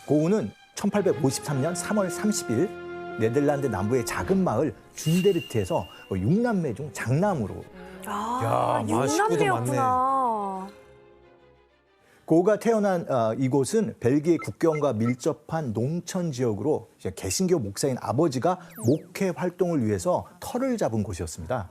고흐는 1853년 3월 30일 네덜란드 남부의 작은 마을 준데르트에서 6남매 중 장남으로 아, 야, 식구도 육남매였구나. 고흐가 태어난 이곳은 벨기에 국경과 밀접한 농촌 지역으로 이제 개신교 목사인 아버지가 목회 활동을 위해서 터를 잡은 곳이었습니다.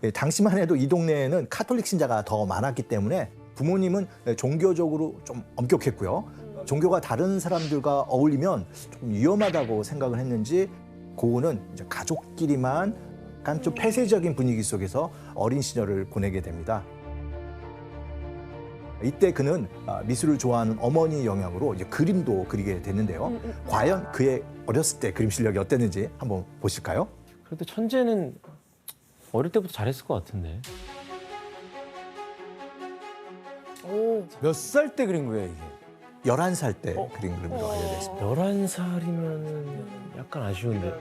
예, 당시만 해도 이 동네에는 카톨릭 신자가 더 많았기 때문에 부모님은 종교적으로 좀 엄격했고요. 종교가 다른 사람들과 어울리면 좀 위험하다고 생각을 했는지 고흐는 이제 가족끼리만 약간 좀 폐쇄적인 분위기 속에서 어린 시절을 보내게 됩니다. 이때 그는 미술을 좋아하는 어머니 영향으로 이제 그림도 그리게 됐는데요. 과연 그의 어렸을 때 그림 실력이 어땠는지 한번 보실까요? 그래도 천재는 어릴 때부터 잘했을 것 같은데. 몇 살 때 그린 거예요, 이게? 11살 때 그린 그림으로 알려져 있습니다. 11살이면은 약간 아쉬운데.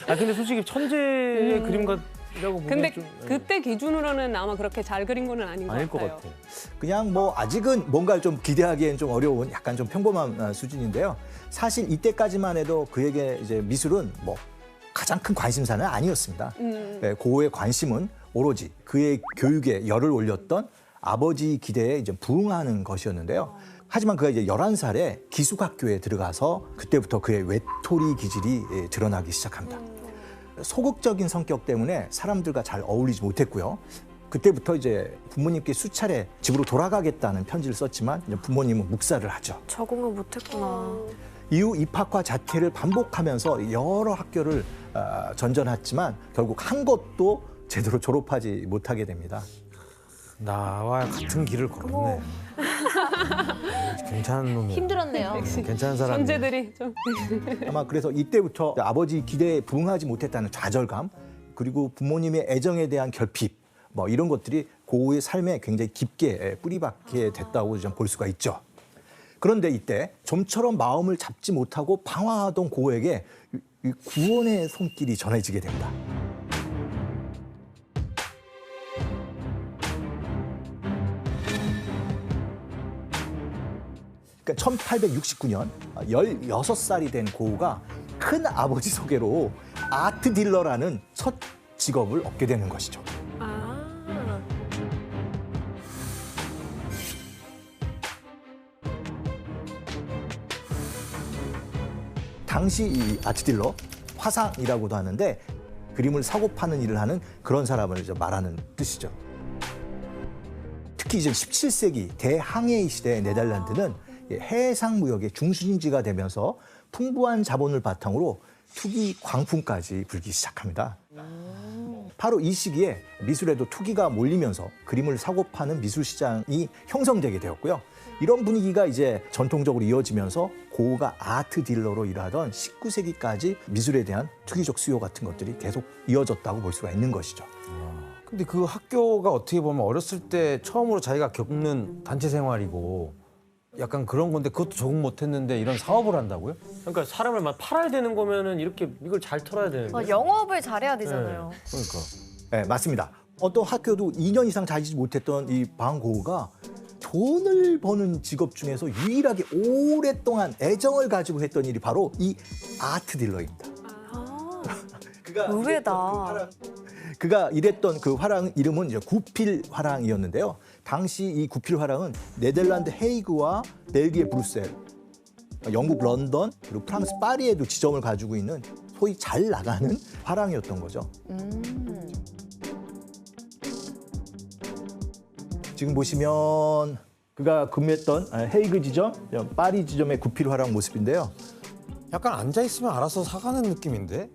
아 근데 솔직히 천재의 그림 같이라고 보면 근데 좀 그때 기준으로는 아마 그렇게 잘 그린 거는 아닌 것 아닐 것 같아요. 같아. 그냥 뭐 아직은 뭔가를 좀 기대하기엔 좀 어려운 약간 좀 평범한 수준인데요. 사실 이때까지만 해도 그에게 이제 미술은 뭐 가장 큰 관심사는 아니었습니다. 네, 고흐의 관심은 오로지 그의 교육에 열을 올렸던 아버지 기대에 이제 부응하는 것이었는데요. 하지만 그가 이제 11살에 기숙학교에 들어가서 그때부터 그의 외톨이 기질이 드러나기 시작합니다. 소극적인 성격 때문에 사람들과 잘 어울리지 못했고요. 그때부터 이제 부모님께 수차례 집으로 돌아가겠다는 편지를 썼지만 이제 부모님은 묵살을 하죠. 적응을 못했구나. 이후 입학과 자퇴를 반복하면서 여러 학교를 전전했지만 결국 한 곳도 제대로 졸업하지 못하게 됩니다. 나와 같은 길을 걸었네. 괜찮은 놈이야. 힘들었네요. 괜찮은 사람이야. 천재들이 좀 아마 그래서 이때부터 아버지 기대에 부응하지 못했다는 좌절감, 그리고 부모님의 애정에 대한 결핍, 뭐 이런 것들이 고흐의 삶에 굉장히 깊게 뿌리박게 됐다고 좀 볼 수가 있죠. 그런데 이때 좀처럼 마음을 잡지 못하고 방황하던 고흐에게 이 구원의 손길이 전해지게 됩니다. 그러니까 1869년 16살이 된 고흐가 큰 아버지 소개로 아트 딜러라는 첫 직업을 얻게 되는 것이죠. 당시 이 아트 딜러, 화상이라고도 하는데 그림을 사고 파는 일을 하는 그런 사람을 이제 말하는 뜻이죠. 특히 이제 17세기 대항해의 시대의 네덜란드는 해상 무역의 중심지가 되면서 풍부한 자본을 바탕으로 투기 광풍까지 불기 시작합니다. 바로 이 시기에 미술에도 투기가 몰리면서 그림을 사고 파는 미술 시장이 형성되게 되었고요. 이런 분위기가 이제 전통적으로 이어지면서 고흐가 아트 딜러로 일하던 19세기까지 미술에 대한 투기적 수요 같은 것들이 계속 이어졌다고 볼 수가 있는 것이죠. 근데 그 학교가 어떻게 보면 어렸을 때 처음으로 자기가 겪는 단체 생활이고 약간 그런 건데 그것도 적응 못했는데 이런 사업을 한다고요? 그러니까 사람을 막 팔아야 되는 거면은 이렇게 이걸 잘 털어야 되는데. 영업을 잘해야 되잖아요. 그러니까. 네, 맞습니다. 어떤 학교도 2년 이상 다니지 못했던 이 반 고흐가 돈을 버는 직업 중에서 유일하게 오랫동안 애정을 가지고 했던 일이 바로 이 아트 딜러입니다. 의외다. 그가 일했던 그 화랑 이름은 이제 구필 화랑이었는데요. 당시 이 구필 화랑은 네덜란드 헤이그와 벨기에 브뤼셀, 영국 런던, 그리고 프랑스 파리에도 지점을 가지고 있는 소위 잘 나가는 화랑이었던 거죠. 지금 보시면 그가 근무했던 헤이그 지점, 파리 지점의 구필 화랑 모습인데요. 약간 앉아있으면 알아서 사가는 느낌인데?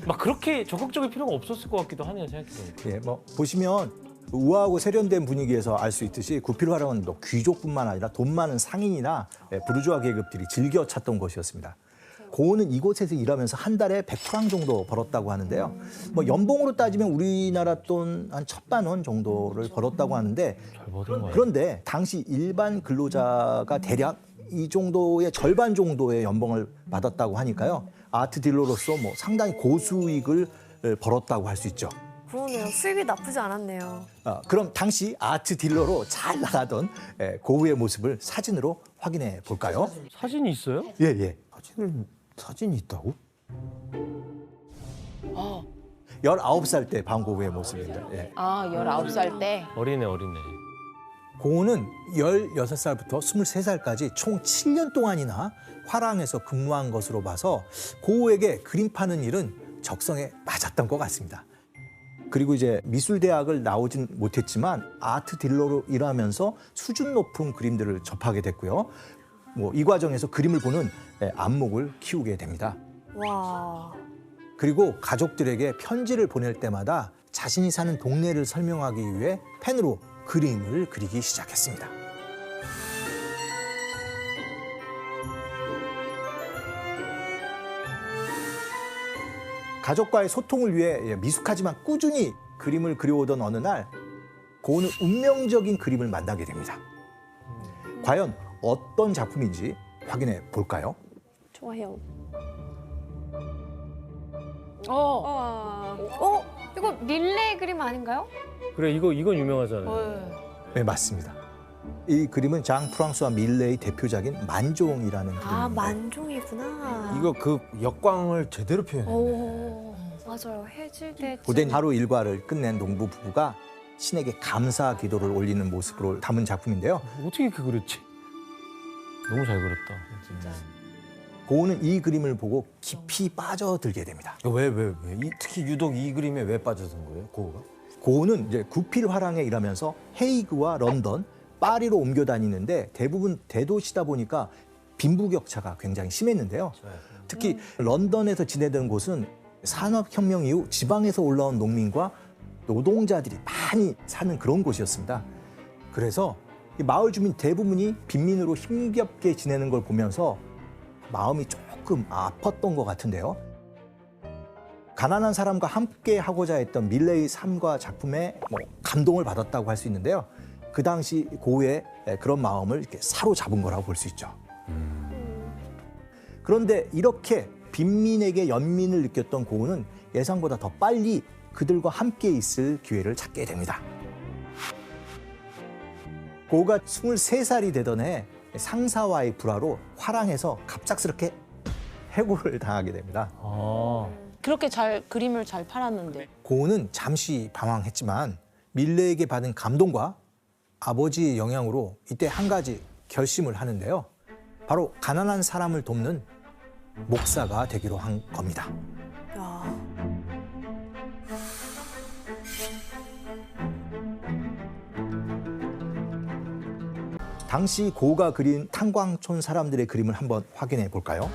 막 그렇게 적극적일 필요가 없었을 것 같기도 하네요, 생각해보니까. 예, 뭐 보시면 우아하고 세련된 분위기에서 알 수 있듯이 구필 화랑은 또 귀족뿐만 아니라 돈 많은 상인이나 부르주아 계급들이 즐겨 찾던 곳이었습니다. 고흐는 이곳에서 일하면서 한 달에 100프랑 정도 벌었다고 하는데요. 뭐 연봉으로 따지면 우리나라 돈 한 1,000만 원 정도를 벌었다고 하는데 잘 버는 거야. 그런데 당시 일반 근로자가 대략 이 정도의 절반 정도의 연봉을 받았다고 하니까요. 아트 딜러로서 뭐 상당히 고수익을 벌었다고 할 수 있죠. 그러네요. 수입이 나쁘지 않았네요. 그럼 당시 아트 딜러로 잘 나가던 고우의 모습을 사진으로 확인해 볼까요? 사진이 있어요? 예, 예. 사진이 있다고? 19살 때 방고우의 모습입니다. 예. 아, 19살 때. 어리네, 어리네. 고우는 16살부터 23살까지 총 7년 동안이나 화랑에서 근무한 것으로 봐서 고우에게 그림 파는 일은 적성에 맞았던 것 같습니다. 그리고 이제 미술대학을 나오진 못했지만 아트 딜러로 일하면서 수준 높은 그림들을 접하게 됐고요. 이 과정에서 그림을 보는 안목을 키우게 됩니다. 와. 그리고 가족들에게 편지를 보낼 때마다 자신이 사는 동네를 설명하기 위해 펜으로 그림을 그리기 시작했습니다. 가족과의 소통을 위해 미숙하지만 꾸준히 그림을 그려오던 어느 날 고우는 운명적인 그림을 만나게 됩니다. 과연 어떤 작품인지 확인해 볼까요? 좋아요. 어. 이거 릴레이 그림 아닌가요? 그래, 이건 유명하잖아요. 네, 맞습니다. 이 그림은 장 프랑스와 밀레의 대표작인 만종이라는 아, 그림인데 만종이구나. 이거 그 역광을 제대로 표현해. 오, 맞아요. 해질 때. 고된 하루 일과를 끝낸 농부 부부가 신에게 감사 기도를 올리는 모습으로 담은 작품인데요. 어떻게 이렇게 그렸지? 너무 잘 그렸다. 진짜. 고우는 이 그림을 보고 깊이 빠져들게 됩니다. 왜? 특히 유독 이 그림에 왜 빠져든 거예요, 고우가? 고우는 이제 구필 화랑에 일하면서 헤이그와 런던, 파리로 옮겨 다니는데 대부분 대도시다 보니까 빈부격차가 굉장히 심했는데요. 특히 런던에서 지내던 곳은 산업혁명 이후 지방에서 올라온 농민과 노동자들이 많이 사는 그런 곳이었습니다. 그래서 이 마을 주민 대부분이 빈민으로 힘겹게 지내는 걸 보면서 마음이 조금 아팠던 것 같은데요. 가난한 사람과 함께 하고자 했던 밀레의 삶과 작품에 감동을 받았다고 할 수 있는데요. 그 당시 고우의 그런 마음을 이렇게 사로잡은 거라고 볼 수 있죠. 그런데 이렇게 빈민에게 연민을 느꼈던 고우는 예상보다 더 빨리 그들과 함께 있을 기회를 찾게 됩니다. 고우가 23살이 되던 해 상사와의 불화로 화랑에서 갑작스럽게 해고를 당하게 됩니다. 그렇게 그림을 잘 팔았는데. 고우는 잠시 방황했지만 밀레에게 받은 감동과 아버지의 영향으로 이때 한 가지 결심을 하는데요. 바로 가난한 사람을 돕는 목사가 되기로 한 겁니다. 야. 당시 고우가 그린 탄광촌 사람들의 그림을 한번 확인해 볼까요?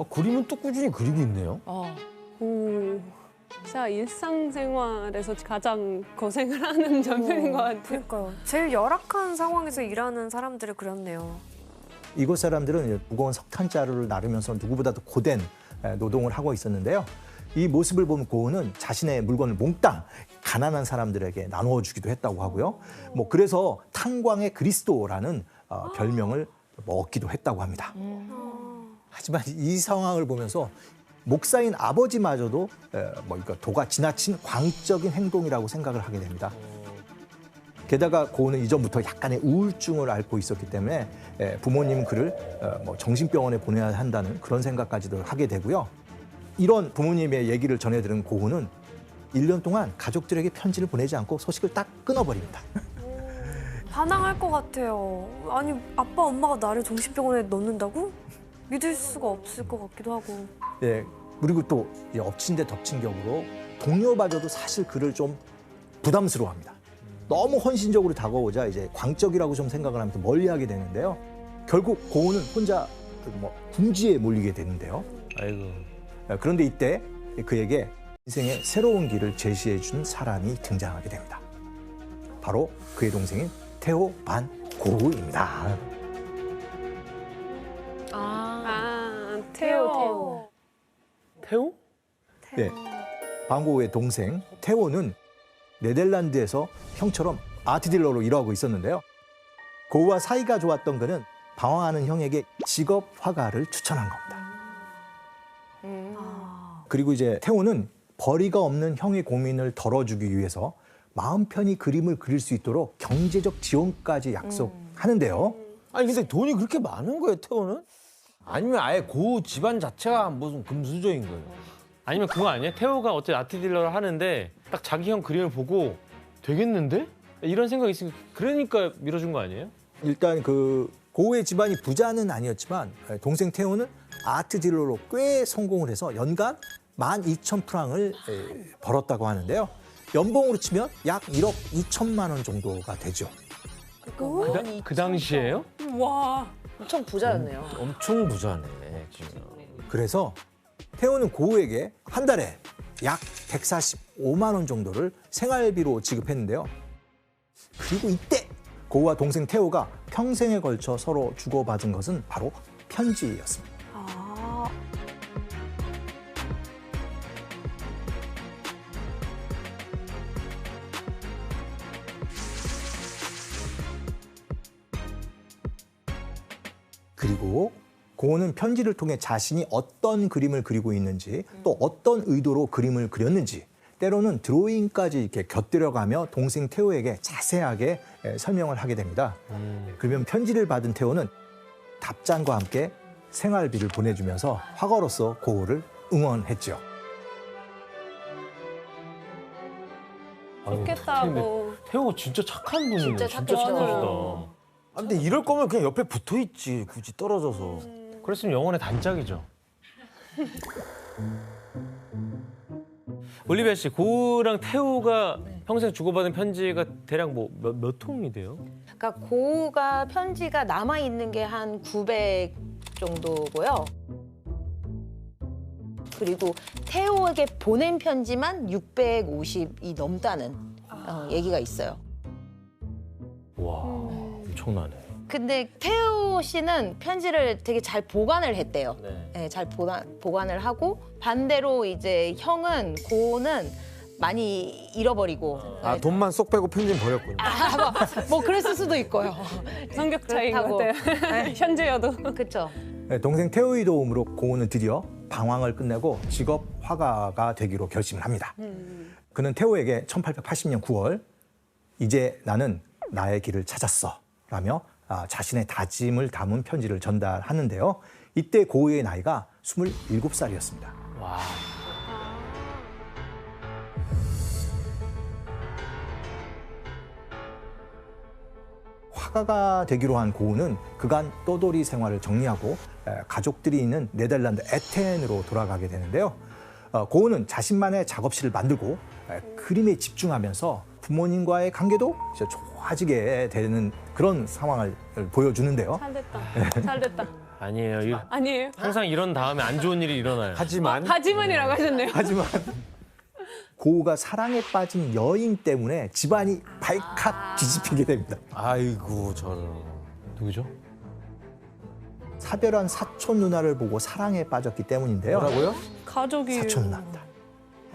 그림은 또 꾸준히 그리고 있네요. 오. 진짜 일상생활에서 가장 고생을 하는 장면인 것 같아요. 그러니까요. 제일 열악한 상황에서 일하는 사람들을 그렸네요. 이곳 사람들은 무거운 석탄 자루를 나르면서 누구보다도 고된 노동을 하고 있었는데요. 이 모습을 보면 고우는 자신의 물건을 몽땅 가난한 사람들에게 나누어 주기도 했다고 하고요. 그래서 탄광의 그리스도라는 별명을 얻기도 했다고 합니다. 하지만 이 상황을 보면서 목사인 아버지마저도 도가 지나친 광적인 행동이라고 생각을 하게 됩니다. 게다가 고우는 이전부터 약간의 우울증을 앓고 있었기 때문에 부모님 그를 정신병원에 보내야 한다는 그런 생각까지도 하게 되고요. 이런 부모님의 얘기를 전해 들은 고우는 1년 동안 가족들에게 편지를 보내지 않고 소식을 딱 끊어버립니다. 반항할 것 같아요. 아니, 아빠, 엄마가 나를 정신병원에 넣는다고? 믿을 수가 없을 것 같기도 하고. 예, 그리고 또 엎친 데 덮친 격으로 동료마저도 사실 그를 좀 부담스러워합니다. 너무 헌신적으로 다가오자 이제 광적이라고 좀 생각을 하면서 멀리하게 되는데요. 결국 고우는 혼자 궁지에 몰리게 되는데요. 아이고. 그런데 이때 그에게 인생의 새로운 길을 제시해 준 사람이 등장하게 됩니다. 바로 그의 동생인 테오 반 고우입니다. 태호. 태우? 네, 반 고우의 동생 테오는 네덜란드에서 형처럼 아트 딜러로 일하고 있었는데요. 고우와 사이가 좋았던 그는 방황하는 형에게 직업 화가를 추천한 겁니다. 그리고 이제 태호는 벌이가 없는 형의 고민을 덜어주기 위해서 마음 편히 그림을 그릴 수 있도록 경제적 지원까지 약속하는데요. 아니 근데 돈이 그렇게 많은 거예요, 태호는? 아니면 아예 고 집안 자체가 무슨 금수저인 거예요? 아니면 그거 아니에요? 태호가 어째 아트 딜러를 하는데 딱 자기 형 그림을 보고 되겠는데? 이런 생각이 있으니까 그러니까 밀어준 거 아니에요? 일단 그 고우의 집안이 부자는 아니었지만 동생 태호는 아트 딜러로 꽤 성공을 해서 연간 12,000프랑을 벌었다고 하는데요. 연봉으로 치면 약 1억 2천만 원 정도가 되죠. 그 당시에요? 와. 엄청 부자였네요. 엄청 부자네, 진짜. 그래서 태호는 고우에게 한 달에 약 145만 원 정도를 생활비로 지급했는데요. 그리고 이때 고우와 동생 태호가 평생에 걸쳐 서로 주고받은 것은 바로 편지였습니다. 아, 그리고 고우는 편지를 통해 자신이 어떤 그림을 그리고 있는지 또 어떤 의도로 그림을 그렸는지 때로는 드로잉까지 이렇게 곁들여가며 동생 태호에게 자세하게 설명을 하게 됩니다. 그러면 편지를 받은 태호는 답장과 함께 생활비를 보내주면서 화가로서 고우를 응원했죠. 좋겠다고. 태호가 진짜 착한 분이네. 진짜 진짜 착했죠. 착하시다. 아, 근데 이럴 거면 그냥 옆에 붙어 있지, 굳이 떨어져서. 그랬으면 영혼의 단짝이죠. 올리비아 씨, 고우랑 태호가 평생 주고받은 편지가 대략 뭐 몇 통이 돼요? 그러니까 고우가 편지가 남아 있는 게 한 900 정도고요. 그리고 태호에게 보낸 편지만 650이 넘다는 얘기가 있어요. 와, 엄청나네. 근데 태호 씨는 편지를 되게 잘 보관을 했대요. 네. 네, 잘 보관을 하고 반대로 이제 형은 고우는 많이 잃어버리고 아, 돈만 쏙 빼고 편지는 버렸군요. 뭐 그랬을 수도 있고요. 성격 차이인 것 그렇다고. 같아요. 현재여도. 그렇죠. 동생 태호의 도움으로 고우는 드디어 방황을 끝내고 직업 화가가 되기로 결심을 합니다. 그는 태호에게 1880년 9월 이제 나는 나의 길을 찾았어 라며 자신의 다짐을 담은 편지를 전달하는데요. 이때 고우의 나이가 27살이었습니다. 와. 화가가 되기로 한 고우는 그간 떠돌이 생활을 정리하고 가족들이 있는 네덜란드 에텐으로 돌아가게 되는데요. 고우는 자신만의 작업실을 만들고 그림에 집중하면서 부모님과의 관계도 이제 좋아지게 되는 그런 상황을 보여주는데요. 잘 됐다. 잘 됐다. 아니에요. 아니에요. 항상 이런 다음에 안 좋은 일이 일어나요. 하지만 하지만이라고 하셨네요. 하지만 고우가 사랑에 빠진 여인 때문에 집안이 발칵 뒤집히게 됩니다. 아이고 저는. 누구죠? 사별한 사촌 누나를 보고 사랑에 빠졌기 때문인데요. 뭐라고요? 가족이. 사촌 누나입니다.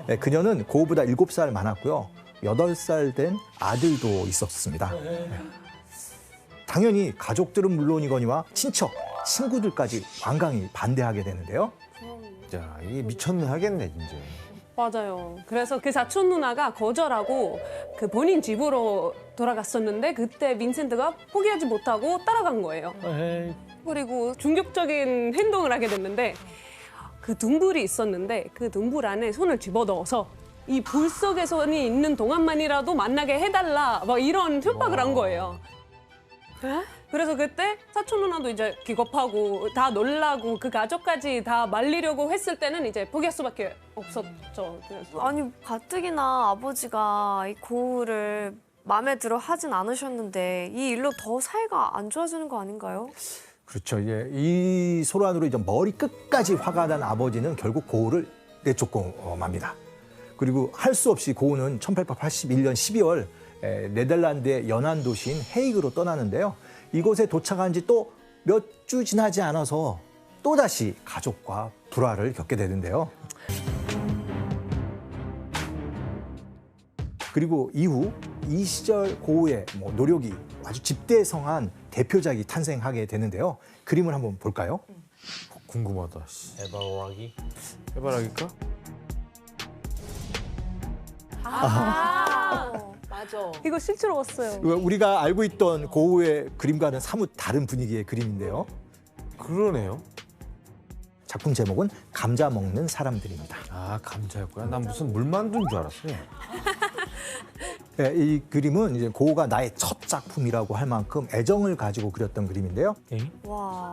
네, 그녀는 고우보다 7살 많았고요. 8살 된 아들도 있었습니다. 네. 당연히 가족들은 물론이거니와 친척, 친구들까지 완강히 반대하게 되는데요. 야, 이게 미쳤네 하겠네, 진짜. 맞아요. 그래서 그 사촌 누나가 거절하고 그 본인 집으로 돌아갔었는데 그때 빈센트가 포기하지 못하고 따라간 거예요. 에이, 그리고 충격적인 행동을 하게 됐는데 그 등불이 있었는데 그 등불 안에 손을 집어넣어서 이 불 속에 손이 있는 동안만이라도 만나게 해달라 막 이런 협박을 한 거예요. 그래서 그때 사촌 누나도 이제 기겁하고 다 놀라고 그 가족까지 다 말리려고 했을 때는 이제 포기할 수밖에 없었죠. 그래서 아니 가뜩이나 아버지가 이 고우를 마음에 들어 하진 않으셨는데 이 일로 더 사이가 안 좋아지는 거 아닌가요? 그렇죠. 이제 이 소란으로 이제 머리 끝까지 화가 난 아버지는 결국 고우를 내쫓고 맙니다. 그리고 할 수 없이 고우는 1881년 12월 네덜란드의 연안 도시인 헤이그로 떠나는데요. 이곳에 도착한 지 또 몇 주 지나지 않아서 또다시 가족과 불화를 겪게 되는데요. 그리고 이후 이 시절 고우의 노력이 아주 집대성한 대표작이 탄생하게 되는데요. 그림을 한번 볼까요? 궁금하다. 씨. 에바오하기. 해바라기일까? 맞아. 이거 실제로 봤어요. 우리가 알고 있던 고흐의 그림과는 사뭇 다른 분위기의 그림인데요. 그러네요. 작품 제목은 감자 먹는 사람들입니다. 아, 감자였구나. 난 무슨 물 만든 줄 알았어요. 네, 이 그림은 이제 고흐가 나의 첫 작품이라고 할 만큼 애정을 가지고 그렸던 그림인데요. 와.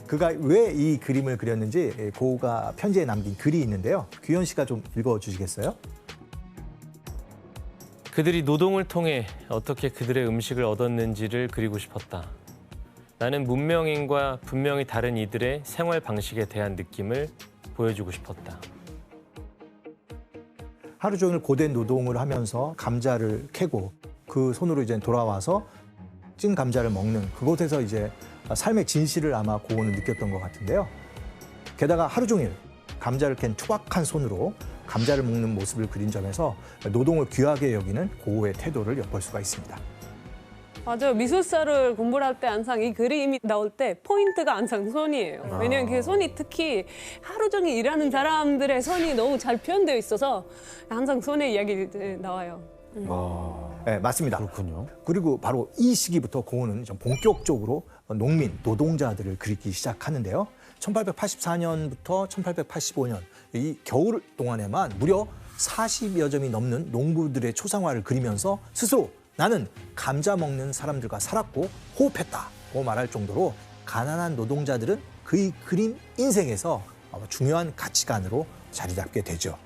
그가 왜 이 그림을 그렸는지 고흐가 편지에 남긴 글이 있는데요. 규현 씨가 좀 읽어주시겠어요? 그들이 노동을 통해 어떻게 그들의 음식을 얻었는지를 그리고 싶었다. 나는 문명인과 분명히 다른 이들의 생활 방식에 대한 느낌을 보여주고 싶었다. 하루 종일 고된 노동을 하면서 감자를 캐고 그 손으로 이제 돌아와서 찐 감자를 먹는 그곳에서 이제 삶의 진실을 아마 고흐는 느꼈던 것 같은데요. 게다가 하루 종일 감자를 캔 투박한 손으로 감자를 먹는 모습을 그린 점에서 노동을 귀하게 여기는 고흐의 태도를 엿볼 수가 있습니다. 맞아요. 미술사를 공부를 할 때 항상 이 그림이 나올 때 포인트가 항상 손이에요. 왜냐면 그 손이 특히 하루 종일 일하는 사람들의 손이 너무 잘 표현되어 있어서 항상 손의 이야기 나와요. 네, 맞습니다. 그렇군요. 그리고 바로 이 시기부터 고흐는 좀 본격적으로 농민, 노동자들을 그리기 시작하는데요. 1884년부터 1885년 이 겨울 동안에만 무려 40여 점이 넘는 농부들의 초상화를 그리면서 스스로 나는 감자 먹는 사람들과 살았고 호흡했다고 말할 정도로 가난한 노동자들은 그의 그림 인생에서 중요한 가치관으로 자리 잡게 되죠.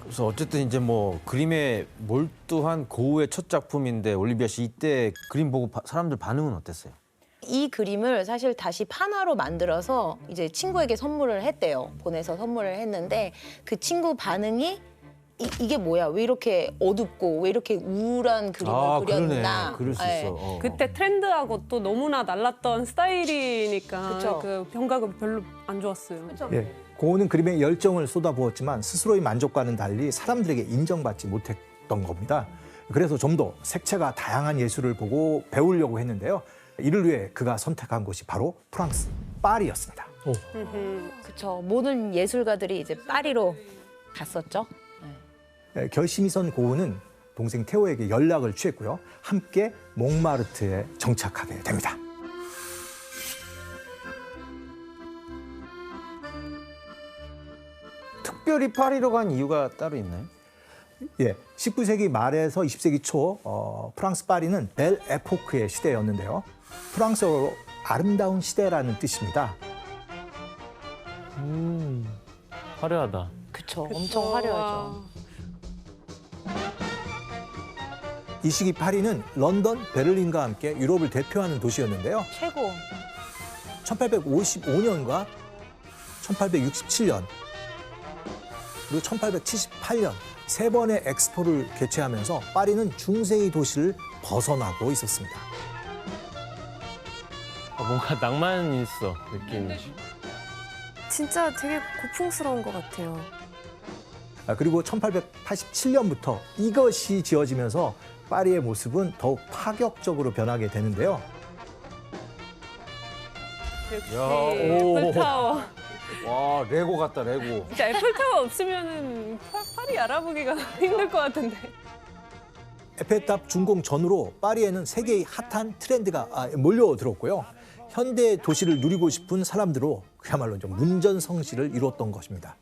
그래서 어쨌든 이제 뭐 그림에 몰두한 고흐의 첫 작품인데 올리비아 씨 이때 그림 보고 사람들 반응은 어땠어요? 이 그림을 사실 다시 판화로 만들어서 이제 친구에게 선물을 했대요. 보내서 선물을 했는데 그 친구 반응이 이게 뭐야? 왜 이렇게 어둡고 왜 이렇게 우울한 그림을 그렸나? 그러네. 그럴 수 네. 있어. 어. 그때 트렌드하고 또 너무나 달랐던 스타일이니까 그쵸. 그 평가가 별로 안 좋았어요. 예, 고흐는 그림에 열정을 쏟아부었지만 스스로의 만족과는 달리 사람들에게 인정받지 못했던 겁니다. 그래서 좀 더 색채가 다양한 예술을 보고 배우려고 했는데요. 이를 위해 그가 선택한 곳이 바로 프랑스 파리였습니다. 그렇죠. 모든 예술가들이 이제 파리로 갔었죠. 결심이 선 고흐는 동생 테오에게 연락을 취했고요. 함께 몽마르트에 정착하게 됩니다. 특별히 파리로 간 이유가 따로 있나요? 예, 19세기 말에서 20세기 초 프랑스 파리는 벨 에포크의 시대였는데요. 프랑스어로 아름다운 시대라는 뜻입니다. 화려하다. 그렇죠. 엄청 화려하죠. 이 시기 파리는 런던, 베를린과 함께 유럽을 대표하는 도시였는데요. 최고. 1855년과 1867년 그리고 1878년 세 번의 엑스포를 개최하면서 파리는 중세의 도시를 벗어나고 있었습니다. 뭔가 낭만 있어, 느낌이. 진짜 되게 고풍스러운 것 같아요. 그리고 1887년부터 이것이 지어지면서 파리의 모습은 더욱 파격적으로 변하게 되는데요. 역시 야, 오. 애플타워. 와, 레고 같다, 레고. 진짜 애플타워 없으면은 파리 알아보기가 힘들 것 같은데. 에펠탑 준공 전후로 파리에는 세계의 핫한 트렌드가 몰려들었고요. 현대 도시를 누리고 싶은 사람들로 그야말로 좀 문전성시를 이뤘던 것입니다.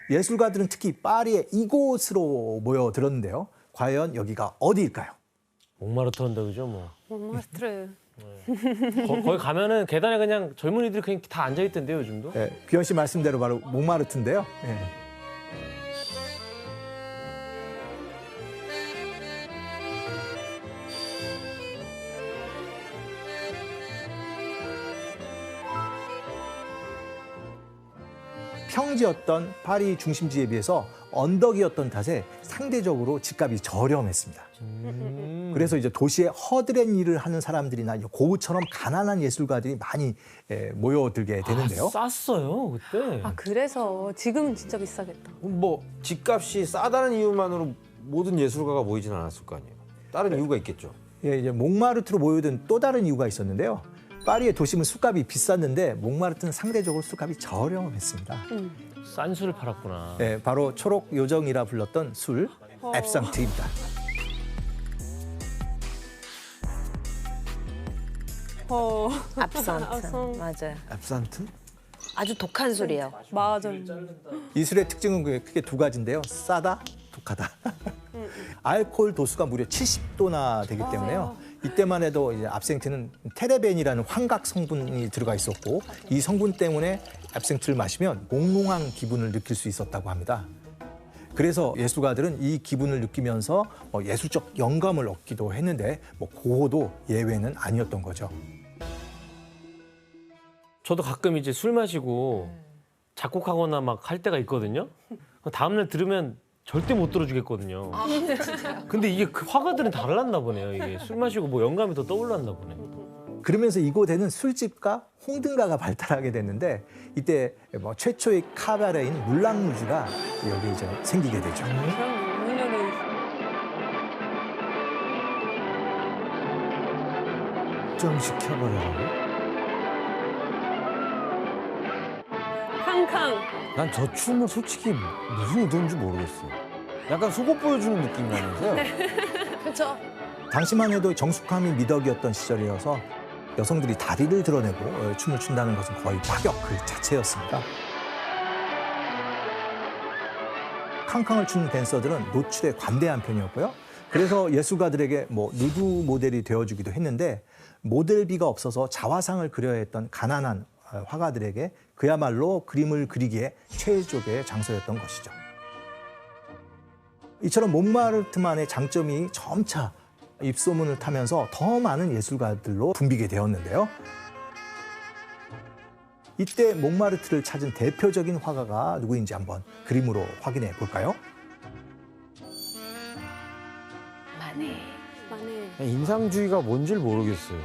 예술가들은 특히 파리의 이곳으로 모여들었는데요. 과연 여기가 어디일까요? 몽마르트 한다 그죠 뭐. 몽마르트르. 거기 가면은 계단에 그냥 젊은이들이 그냥 다 앉아 있던데요, 요즘도. 예, 규현 씨 말씀대로 바로 몽마르트인데요. 예. 평지였던 파리 중심지에 비해서 언덕이었던 탓에 상대적으로 집값이 저렴했습니다. 그래서 이제 도시에 허드렛 일을 하는 사람들이나 고흐처럼 가난한 예술가들이 많이 모여들게 되는데요. 쌌어요, 그때. 아 그래서 지금은 진짜 비싸겠다. 뭐 집값이 싸다는 이유만으로 모든 예술가가 모이진 않았을 거 아니에요. 다른 이유가 있겠죠. 예, 이제 몽마르트로 모여든 또 다른 이유가 있었는데요. 파리의 도심은 술값이 비쌌는데 몽마르트는 상대적으로 술값이 저렴했습니다. 싼 술을 팔았구나. 네, 바로 초록 요정이라 불렀던 술 앱상트입니다. 압산트. 압산. 맞아요. 앱산트? 아주 독한 술이에요. 맞아. 이 술의 특징은 크게 두 가지인데요. 싸다, 독하다. 알코올 도수가 무려 70도나 되기 때문에요. 이때만 해도 이제 압생트는 테레벤이라는 환각 성분이 들어가 있었고 이 성분 때문에 압생트를 마시면 몽롱한 기분을 느낄 수 있었다고 합니다. 그래서 예술가들은 이 기분을 느끼면서 예술적 영감을 얻기도 했는데 고호도 예외는 아니었던 거죠. 저도 가끔 이제 술 마시고 작곡하거나 막 할 때가 있거든요. 다음날 들으면 절대 못 들어주겠거든요. 근데 이게 그 화가들은 달랐나 보네요. 이게 술 마시고 뭐 영감이 더 떠올랐나 보네. 그러면서 이곳에는 술집과 홍등가가 발달하게 됐는데 이때 최초의 카바레인 물랑루즈가 여기 이제 생기게 되죠. 좀 시켜버려라고? 캉캉. 난 저 춤은 솔직히 무슨 의도인지 모르겠어요. 약간 속옷 보여주는 느낌 나면서요. 그렇죠. 당시만 해도 정숙함이 미덕이었던 시절이어서 여성들이 다리를 드러내고 춤을 춘다는 것은 거의 파격 그 자체였습니다. 캉캉을 추는 댄서들은 노출에 관대한 편이었고요. 그래서 예술가들에게 누드 모델이 되어주기도 했는데 모델비가 없어서 자화상을 그려야 했던 가난한 화가들에게 그야말로 그림을 그리기에 최적의 장소였던 것이죠. 이처럼 몽마르트만의 장점이 점차 입소문을 타면서 더 많은 예술가들로 붐비게 되었는데요. 이때 몽마르트를 찾은 대표적인 화가가 누구인지 한번 그림으로 확인해 볼까요? 만해. 인상주의가 뭔지를 모르겠어요.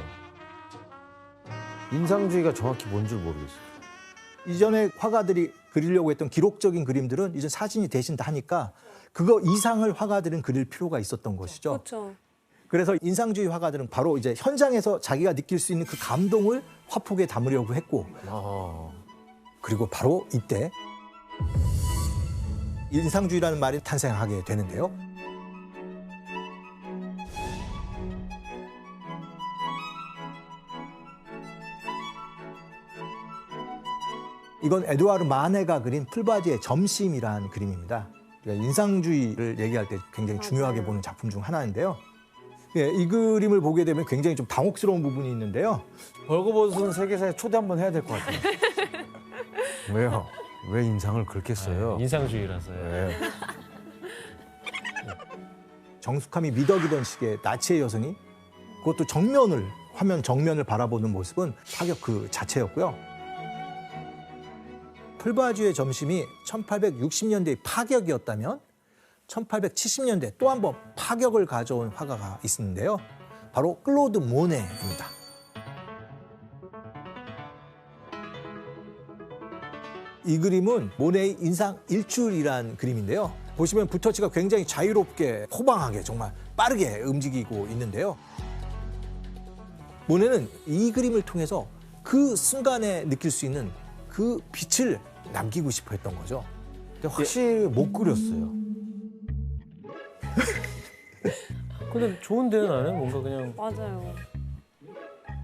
인상주의가 정확히 뭔지를 모르겠어요. 이전에 화가들이 그리려고 했던 기록적인 그림들은 이제 사진이 대신 다 하니까 그거 이상을 화가들은 그릴 필요가 있었던 것이죠. 그렇죠. 그래서 인상주의 화가들은 바로 이제 현장에서 자기가 느낄 수 있는 그 감동을 화폭에 담으려고 했고 그리고 바로 이때 인상주의라는 말이 탄생하게 되는데요. 이건 에드와르 마네가 그린 풀바지의 점심이라는 그림입니다. 그러니까 인상주의를 얘기할 때 굉장히 중요하게 보는 작품 중 하나인데요. 예, 이 그림을 보게 되면 굉장히 좀 당혹스러운 부분이 있는데요. 벌거벗은 세계사에 초대 한번 해야 될 것 같아요. 왜요? 왜 인상을 그렇게 써요? 인상주의라서요. 네. 정숙함이 미덕이던 시기에 나치의 여성이 그것도 화면 정면을 바라보는 모습은 파격 그 자체였고요. 풀바지의 점심이 1860년대의 파격이었다면 1870년대 또 한 번 파격을 가져온 화가가 있는데요. 바로 클로드 모네입니다. 이 그림은 모네의 인상 일출이란 그림인데요. 보시면 붓터치가 굉장히 자유롭게 호방하게 정말 빠르게 움직이고 있는데요. 모네는 이 그림을 통해서 그 순간에 느낄 수 있는 그 빛을 남기고 싶어 했던 거죠. 근데 확실히 못 그렸어요. 근데 좋은데요, 나는 뭔가 그냥 맞아요.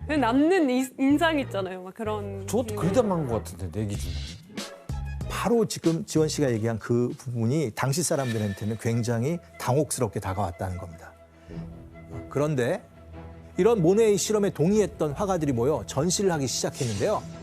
그냥 남는 인상 있잖아요. 막 그런. 저것도 그리다만 것 같은데 내 기준에. 바로 지금 지원 씨가 얘기한 그 부분이 당시 사람들한테는 굉장히 당혹스럽게 다가왔다는 겁니다. 그런데 이런 모네의 실험에 동의했던 화가들이 모여 전시를 하기 시작했는데요.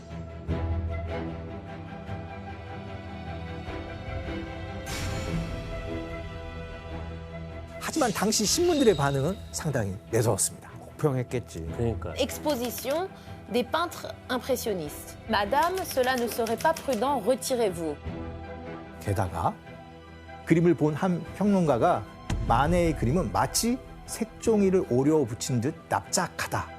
하지만 당시 신문들의 반응은 상당히 매서웠습니다. 혹평했겠지. 그러니까 Exposition des peintres impressionnistes. Madame, cela ne serait pas prudent, retirez-vous. 게다가 그림을 본 한 평론가가 마네의 그림은 마치 색종이를 오려 붙인 듯 납작하다.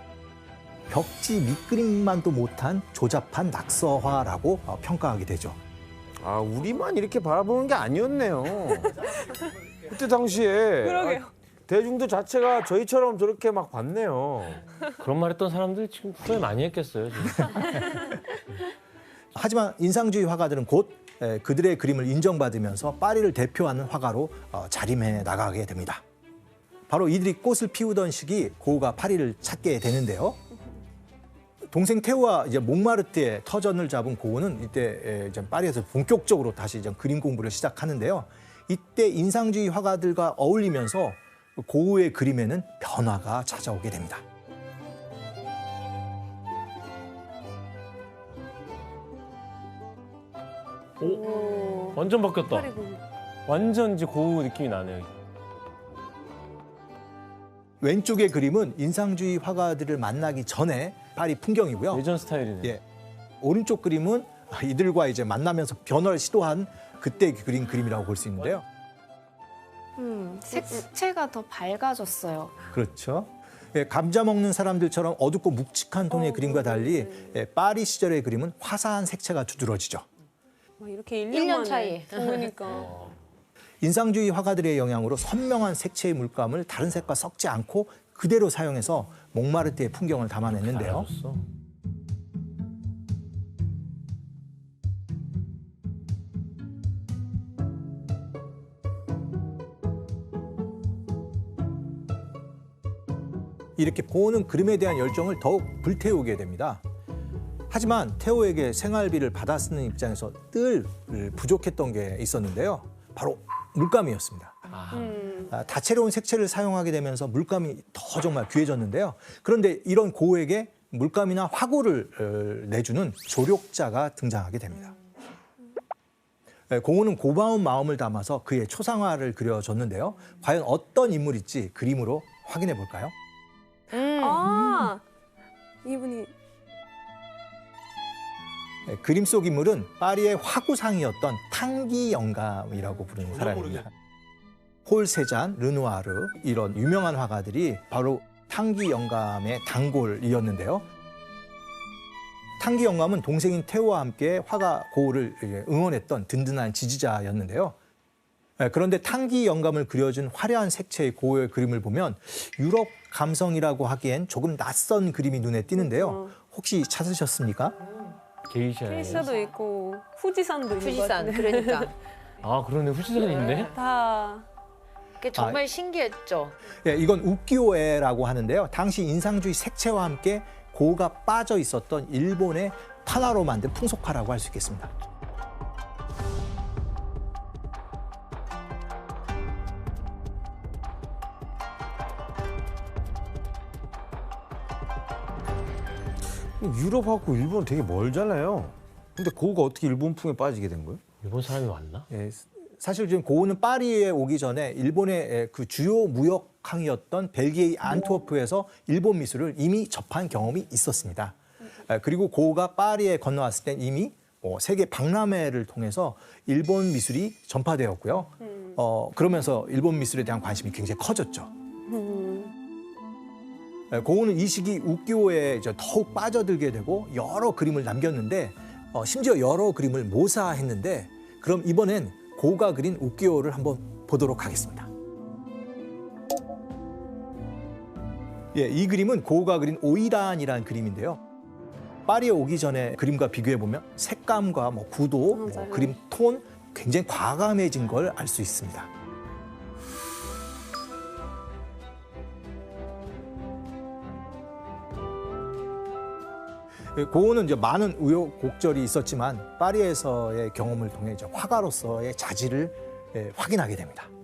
벽지 밑그림만도 못한 조잡한 낙서화라고 평가하게 되죠. 아, 우리만 이렇게 바라보는 게 아니었네요. 그때 당시에 그러게요. 대중들 자체가 저희처럼 저렇게 막 봤네요. 그런 말 했던 사람들 지금 후회 많이 했겠어요. 진짜. 하지만 인상주의 화가들은 곧 그들의 그림을 인정받으면서 파리를 대표하는 화가로 자림해 나가게 됩니다. 바로 이들이 꽃을 피우던 시기 고흐가 파리를 찾게 되는데요. 동생 테오와 이제 몽마르트의 터전을 잡은 고흐는 이때 이제 파리에서 본격적으로 다시 이제 그림 공부를 시작하는데요. 이때 인상주의 화가들과 어울리면서 고흐의 그림에는 변화가 찾아오게 됩니다. 오, 완전 바뀌었다. 파리고. 완전 이제 고흐 느낌이 나네요. 왼쪽의 그림은 인상주의 화가들을 만나기 전에 파리 풍경이고요. 예전 스타일이네. 예. 오른쪽 그림은 이들과 이제 만나면서 변화를 시도한 그때 그린 그림이라고 볼 수 있는데요. 색채가 더 밝아졌어요. 그렇죠. 예, 감자 먹는 사람들처럼 어둡고 묵직한 톤의 그림과 달리 파리 시절의 그림은 화사한 색채가 두드러지죠. 막 이렇게 1년 1년 만에 차이. 좋으니까. 인상주의 화가들의 영향으로 선명한 색채의 물감을 다른 색과 섞지 않고 그대로 사용해서 몽마르트의 풍경을 담아냈는데요. 달라졌어. 이렇게 고흐는 그림에 대한 열정을 더욱 불태우게 됩니다. 하지만 테오에게 생활비를 받아 쓰는 입장에서 늘 부족했던 게 있었는데요. 바로 물감이었습니다. 다채로운 색채를 사용하게 되면서 물감이 더 정말 귀해졌는데요. 그런데 이런 고흐에게 물감이나 화구를 내주는 조력자가 등장하게 됩니다. 고흐는 고마운 마음을 담아서 그의 초상화를 그려줬는데요. 과연 어떤 인물일지 그림으로 확인해 볼까요? 아, 이분이 그림 속 인물은 파리의 화구상이었던 탕기 영감이라고 부르는 사람입니다. 폴 세잔, 르누아르 이런 유명한 화가들이 바로 탕기 영감의 단골이었는데요. 탕기 영감은 동생인 테오와 함께 화가 고흐를 응원했던 든든한 지지자였는데요. 그런데 탕기 영감을 그려준 화려한 색채의 고흐의 그림을 보면 유럽 감성이라고 하기엔 조금 낯선 그림이 눈에 띄는데요. 혹시 찾으셨습니까? 게이샤. 케이샤도 있고 후지산도 있는 것 후지산 같은데. 그러니까 아 그러네 후지산이 있네. 다 그게 정말 신기했죠. 예, 이건 우키오에라고 하는데요. 당시 인상주의 색채와 함께 고흐가 빠져 있었던 일본의 판화로 만든 풍속화라고 할 수 있겠습니다. 유럽하고 일본은 되게 멀잖아요. 근데 고흐가 어떻게 일본풍에 빠지게 된 거예요? 일본 사람이 왔나? 예, 사실 지금 고흐는 파리에 오기 전에 일본의 그 주요 무역항이었던 벨기에의 안트워프에서 일본 미술을 이미 접한 경험이 있었습니다. 그리고 고흐가 파리에 건너왔을 땐 이미 세계 박람회를 통해서 일본 미술이 전파되었고요. 그러면서 일본 미술에 대한 관심이 굉장히 커졌죠. 고흐는 이 시기 우키오에 이제 더욱 빠져들게 되고 여러 그림을 남겼는데 심지어 여러 그림을 모사했는데 그럼 이번엔 고흐가 그린 우키오를 한번 보도록 하겠습니다. 예, 이 그림은 고흐가 그린 오이란이라는 그림인데요. 파리에 오기 전에 그림과 비교해 보면 색감과 구도, 그림 톤 굉장히 과감해진 걸 알 수 있습니다. 고흐는 이제 많은 우여곡절이 있었지만 파리에서의 경험을 통해 이제 화가로서의 자질을 확인하게 됩니다.